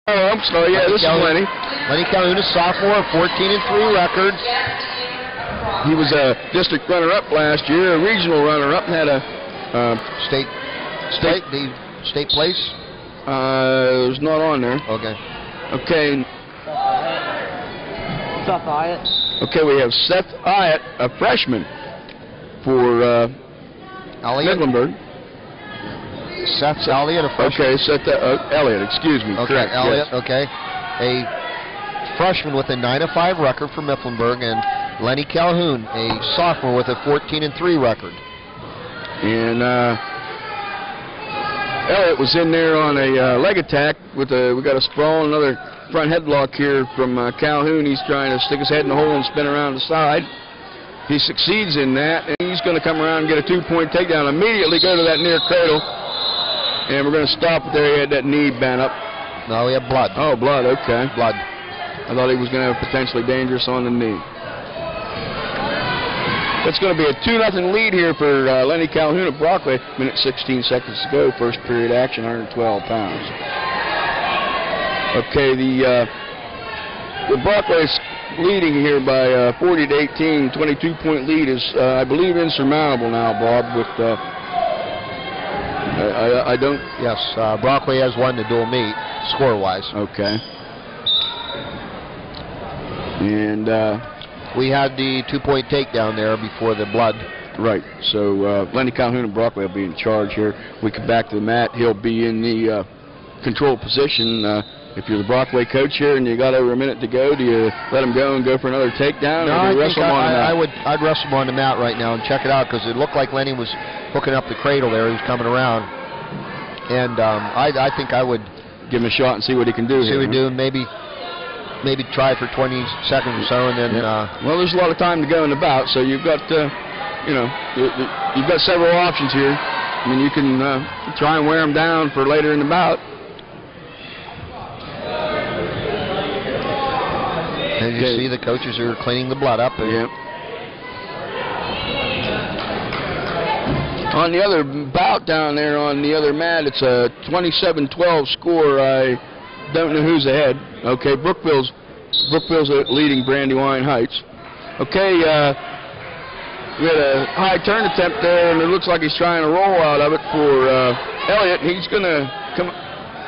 Oh, I'm sorry. Yeah, this is Lenny. Lenny Calhoun, a sophomore, 14-3 record. He was a district runner-up last year, a regional runner-up, and had a state place. It was not on there. Okay. Okay. Seth Hyatt. Okay, we have Seth Hyatt, a freshman for Mecklenburg. Seth Elliott, a freshman. Okay, Seth Elliott, excuse me. Okay, correct, Elliott, yes. okay. A freshman with a 9-5 record for Mecklenburg, and Lenny Calhoun, a sophomore with a 14-3 record. And Elliott was in there on a leg attack with we got a sprawl, another front headlock here from Calhoun. He's trying to stick his head in the hole and spin around the side. He succeeds in that, and he's going to come around and get a 2-point takedown. Immediately go to that near cradle, and we're going to stop it there. He had that knee bent up. No, we have blood. Oh, blood, okay. Blood. I thought he was going to have potentially dangerous on the knee. That's going to be a 2-0 lead here for Lenny Calhoun of Brockway. Minute 16 seconds to go. First period action, 112 pounds. Okay, the Brockway's leading here by 40-18. 22-point lead is, I believe, insurmountable now, Bob. With I don't. Yes, Brockway has won the dual meet, score-wise. Okay. And we had the 2-point takedown there before the blood. Right. So Lenny Calhoun and Brockway will be in charge here. We come back to the mat. He'll be in the control position. If you're the Brockway coach here and you got over a minute to go, do you let him go and go for another takedown, no, or do you wrestle him on the mat? I'd wrestle him on the mat right now and check it out, because it looked like Lenny was hooking up the cradle there. He was coming around, and I think I would give him a shot and see what he can do. See what he do, and maybe try for 20 seconds or so, and then. Well, there's a lot of time to go in the bout, so you've got you've got several options here. I mean, you can try and wear him down for later in the bout. As you see, the coaches are cleaning the blood up. Yeah. On the other bout down there on the other mat, it's a 27-12 score. I don't know who's ahead. Okay, Brookville's leading Brandywine Heights. Okay, we had a high turn attempt there, and it looks like he's trying to roll out of it for Elliott. He's going to come.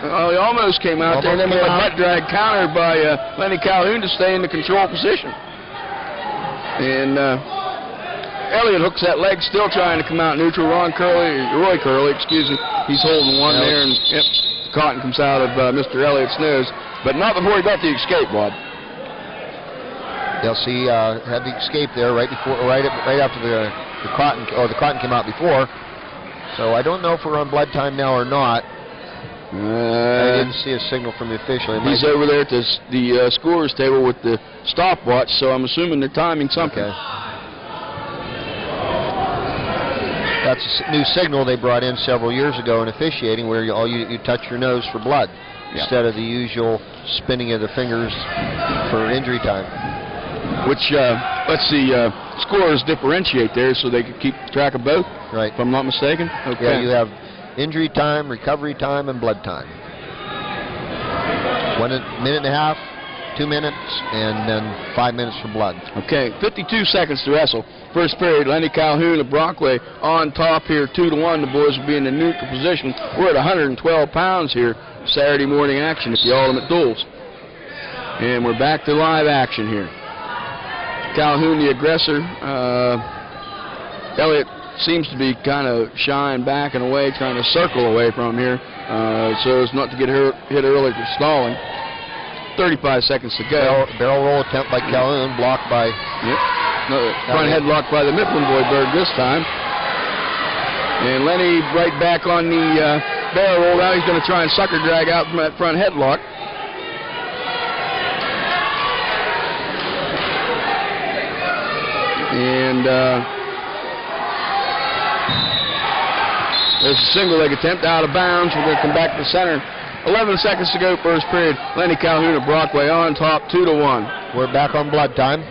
He almost came out there, and then we had a butt drag counter by Lenny Calhoun to stay in the control position. And Elliott hooks that leg, still trying to come out neutral. Roy Curley, excuse me. He's holding one there, and cotton comes out of Mr. Elliott's nose, but not before he got the escape, Bob. You'll see had the escape there right after the cotton, or the cotton came out before. So I don't know if we're on blood time now or not. I didn't see a signal from the official. He's over there at the scorer's table with the stopwatch, so I'm assuming they're timing something. Okay. That's a new signal they brought in several years ago in officiating, where you touch your nose for blood instead of the usual spinning of the fingers for injury time. Which lets the scorers differentiate there, so they can keep track of both. Right. If I'm not mistaken. Okay. Yeah, you have injury time, recovery time, and blood time. 1 minute and a half, 2 minutes, and then 5 minutes for blood. Okay, 52 seconds to wrestle. First period, Lenny Calhoun of Brockway on top here, 2-1. The boys will be in the neutral position. We're at 112 pounds here. Saturday morning action at the Ultimate Duels. And we're back to live action here. Calhoun, the aggressor. Elliott seems to be kind of shying back and away, trying to circle away from here, so as not to get hit early for stalling. 35 seconds to go. Barrel roll attempt by Calhoun, blocked by. Front headlock by the Mecklenburg this time. And Lenny right back on the barrel roll. Now he's going to try and sucker drag out from that front headlock. And there's a single leg attempt out of bounds. We're going to come back to the center. 11 seconds to go, first period. Lenny Calhoun of Brockway on top, 2-1. We're back on blood time.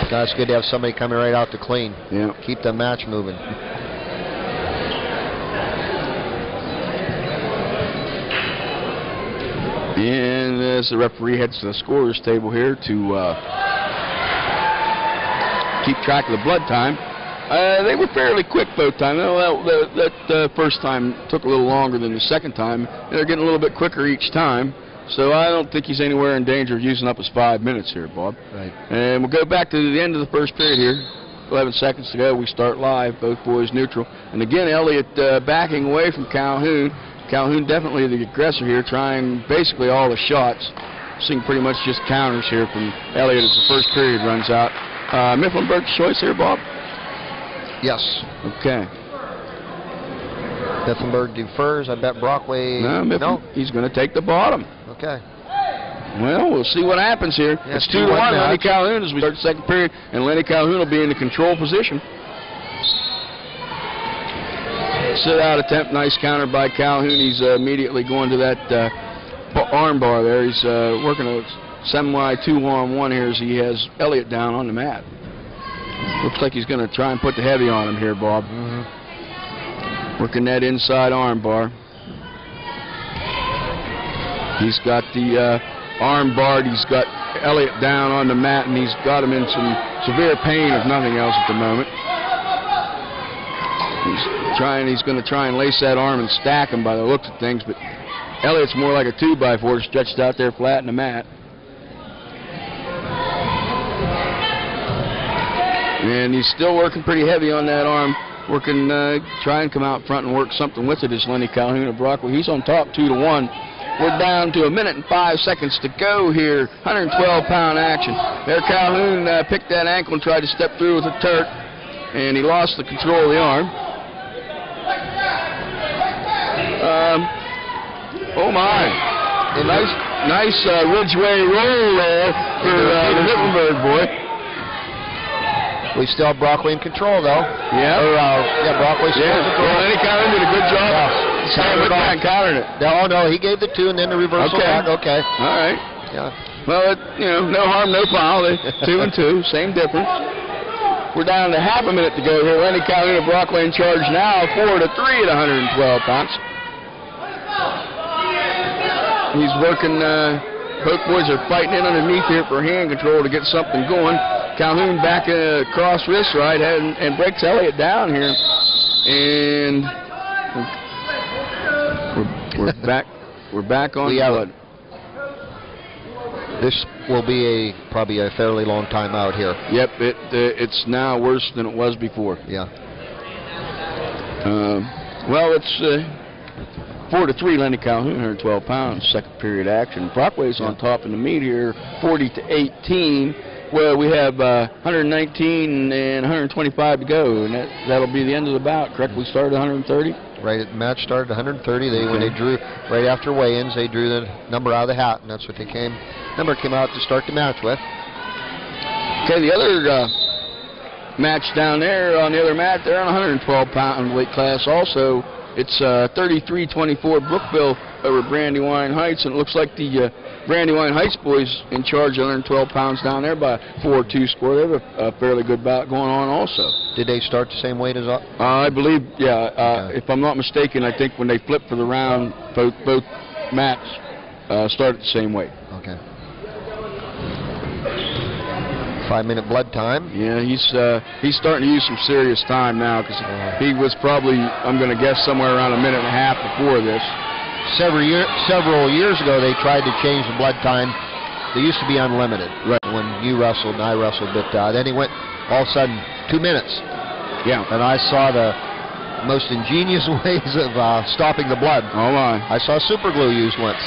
God, it's good to have somebody coming right out to clean. Yeah. Keep the match moving. And as the referee heads to the scorer's table here to keep track of the blood time, they were fairly quick both times. That first time took a little longer than the second time. They're getting a little bit quicker each time. So I don't think he's anywhere in danger of using up his 5 minutes here, Bob. Right. And we'll go back to the end of the first period here. 11 seconds to go. We start live. Both boys neutral. And again, Elliott backing away from Calhoun. Calhoun definitely the aggressor here, trying basically all the shots. Seeing pretty much just counters here from Elliott as the first period runs out. Mifflinburg's choice here, Bob? Yes. Okay. Mifflinburg defers. I bet Brockway. No, he's going to take the bottom. Okay. Well, we'll see what happens here. Yeah, it's 2-1 Lenny Calhoun as we start the second period, and Lenny Calhoun will be in the control position. Sit out attempt, nice counter by Calhoun. He's immediately going to that arm bar there. He's working a semi 2-on-1 here as he has Elliott down on the mat. Looks like he's going to try and put the heavy on him here, Bob. Working that inside arm bar. He's got the arm barred. He's got Elliott down on the mat, and he's got him in some severe pain, if nothing else, at the moment. He's going to try and lace that arm and stack him by the looks of things, but Elliott's more like a 2x4 stretched out there flat in the mat. And he's still working pretty heavy on that arm, working, try and come out front and work something with it, is Lenny Calhoun of Brockway. He's on top 2-1. We're down to 1 minute and 5 seconds to go here. 112-pound action. There Calhoun picked that ankle and tried to step through with a Turk, and he lost the control of the arm. Oh my! Nice Ridgeway roll there for the Mifflinburg boy. We still have Brockway in control, though. Yeah. Brockway still in control. Well, Lenny Calhoun did a good job. Countering it. No, he gave the 2 and then the reversal. Okay. All right. Yeah. Well, no harm, no foul. 2 and 2, same difference. We're down to half a minute to go here. Lenny Calhoun of Brockway in charge now, 4-3 at 112 pounds. He's working. Both boys are fighting in underneath here for hand control to get something going. Calhoun back across wrist right and breaks Elliott down here, and we're back. We're back on blood. This will be probably a fairly long time out here. Yep, it's now worse than it was before. Yeah. Well, it's 4-3 Lenny Calhoun, 112 pounds, second period action. Brockway's on top in the meet here, 40-18. Well, we have 119 and 125 to go, and that'll be the end of the bout. Correct? We started 130. Right, the match started 130. When they drew right after weigh-ins, they drew the number out of the hat, and that's what number came out to start the match with. Okay, the other match down there on the other mat, they're on 112-pound weight class also. It's 33-24 Brookville over Brandywine Heights, and it looks like the Brandywine Heights boys in charge of 112 pounds down there by 4-2 score. They have a fairly good bout going on also. Did they start the same weight as us? I believe, yeah. Okay. If I'm not mistaken, I think when they flipped for the round, both mats started the same weight. Okay. 5-minute blood time. Yeah, he's starting to use some serious time now because he was probably, I'm going to guess, somewhere around 1.5 minutes before this. Several years ago, they tried to change the blood time. They used to be unlimited. Right. When you wrestled and I wrestled, but then he went all of a sudden 2 minutes. Yeah. And I saw the most ingenious ways of stopping the blood. Oh my! I saw super glue used once.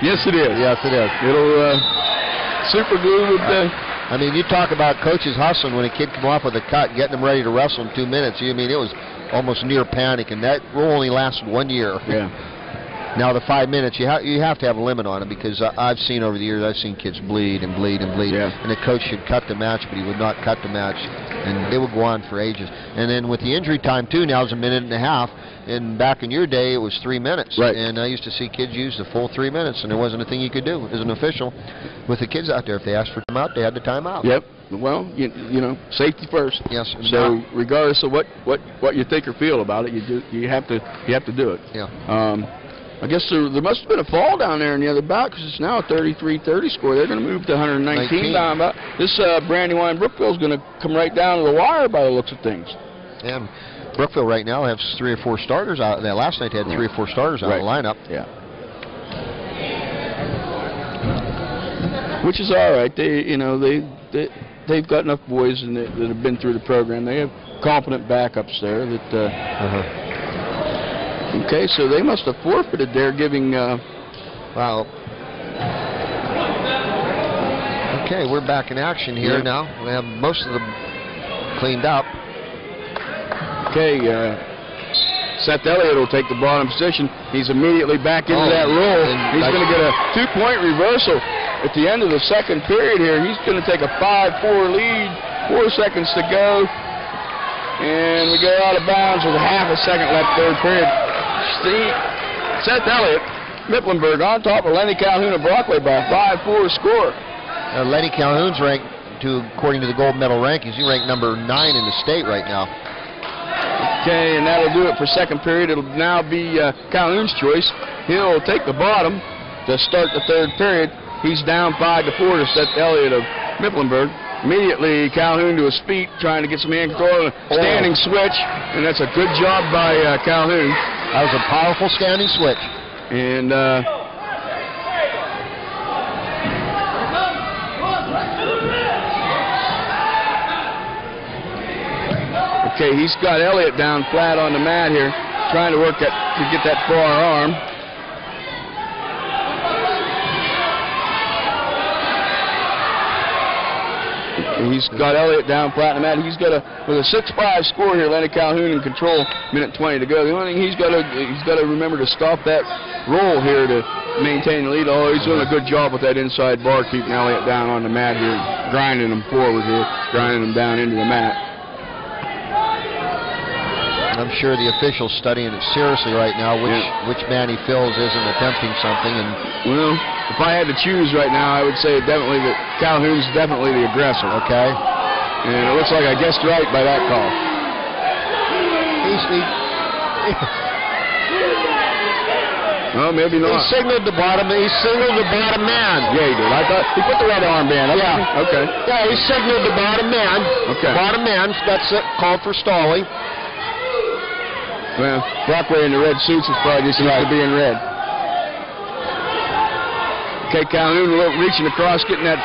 Yes, it is. Yes, it is. It'll super glue with I mean, you talk about coaches hustling when a kid come off with a cut, getting them ready to wrestle in 2 minutes. I mean, it was almost near panic, and that rule only lasted 1 year. Yeah. Now the 5 minutes, you have to have a limit on it because I've seen over the years, I've seen kids bleed and bleed and bleed, yeah. And the coach should cut the match, but he would not cut the match, and they would go on for ages. And then with the injury time too, now it's 1.5 minutes, and back in your day it was 3 minutes. Right. And I used to see kids use the full 3 minutes, and there wasn't a thing you could do as an official with the kids out there. If they asked for timeout, they had the timeout. Yep. well, you know, safety first. Yes. So regardless of what you think or feel about it, you have to do it. Yeah. I guess there must have been a fall down there in the other bout because it's now a 33-30 score. They're going to move to 119 down about. This Brandywine Brookville is going to come right down to the wire by the looks of things. And Brookville right now has 3 or 4 starters out. Last night they had 3 or 4 starters out of the lineup. Yeah. Which is all right. They've got enough boys that have been through the program. They have competent backups there that. Okay, so they must have forfeited there, giving. Wow. Okay, we're back in action here now. We have most of them cleaned up. Okay, Seth Elliott will take the bottom position. He's immediately back into that roll. He's going to get a 2-point reversal at the end of the second period here. He's going to take a 5-4 lead. 4 seconds to go. And we go out of bounds with a half a second left, third period. Seth Elliott, Mifflinburg on top of Lenny Calhoun of Brockway by a 5-4 score. Lenny Calhoun's ranked, according to the gold medal rankings, he ranked number 9 in the state right now. Okay, and that'll do it for second period. It'll now be Calhoun's choice. He'll take the bottom to start the third period. He's down 5-4 to Seth Elliott of Mifflinburg. Immediately, Calhoun to his feet, trying to get some hand control, standing switch, and that's a good job by Calhoun. That was a powerful standing switch. And okay, he's got Elliott down flat on the mat here, trying to work to get that far arm. He's got Elliott down flat on the mat. He's got with a 6-5 score here. Lenny Calhoun in control. Minute 20 to go. The only thing he's got to remember to stop that roll here to maintain the lead. Oh, he's doing a good job with that inside bar, keeping Elliott down on the mat here, grinding him forward here, grinding him down into the mat. I'm sure the official's studying it seriously right now, which man he feels isn't attempting something. And well, if I had to choose right now, I would say definitely that Calhoun's definitely the aggressor. Okay. And it looks like I guessed right by that call. Well, maybe not. He signaled the bottom. He signaled the bottom man. Yeah, he did. I thought he put the red armband up. Yeah. Okay. Yeah, he signaled the bottom man. Okay. Bottom man. That's it. Called for stalling. Well, Brockway in the red suits is probably just used to being red. Okay, Calhoun reaching across, getting that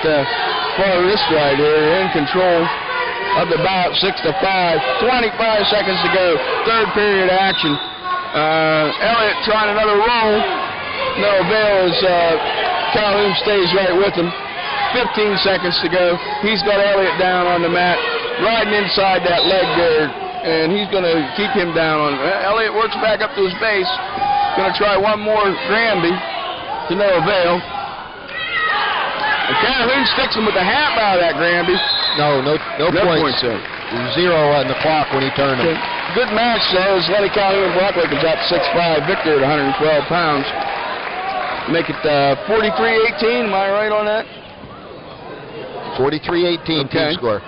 far wrist right here, in control of the bout, 6-5, 25 seconds to go, third period action. Elliott trying another roll. No avail as Calhoun stays right with him. 15 seconds to go. He's got Elliott down on the mat, riding inside that leg there. And he's going to keep him down on. Elliott works back up to his base. Going to try one more Granby to no avail. And Calhoun sticks him with the half out of that Granby. No points. 0 on the clock when he turned him. Good match, though, as Lenny Calhoun Brockway comes out 6-5 victor at 112 pounds. Make it 43-18. Am I right on that? 43-18 team score.